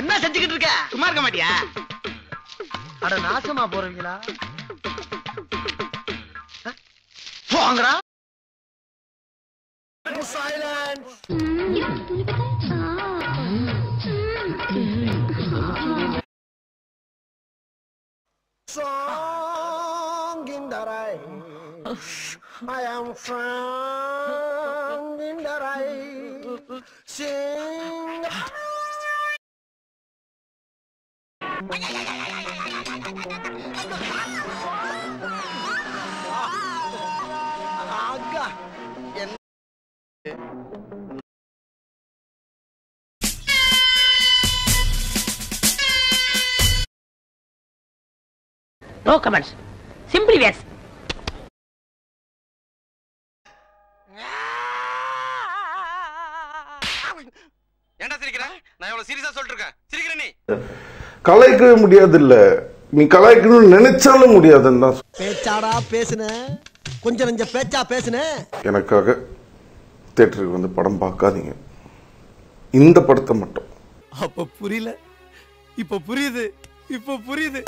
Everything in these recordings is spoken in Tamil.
என்ன செஞ்சுக்கிட்டு இருக்க? சும்மா இருக்க மாட்டியா? அட நாசமா போறீங்களா? போங்கடா. Silence. Song in the rain. I am song in the rain. Sing. Aga. No comments. Simply yes. ஏன்டா சிரிக்கிற? நான் எவ்வளவு சீரியஸா சொல்லிட்டு இருக்கேன். சிரிக்கிற நீ? கலாய்க்கவே முடியாது இல்ல. நீ கலாய்க்கணும்னு நினைச்சாலும் முடியாதுன்னு தான். பேச்சாடா பேசுன. கொஞ்சம் நெஞ்ச பேச்சா பேசுன. எனக்காக தியேட்டருக்கு வந்து படம் பார்க்காதீங்க. இந்த படத்தை மட்டும். அப்ப புரியல. இப்ப புரியுது. இப்ப புரியுது.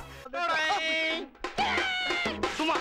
சும்மா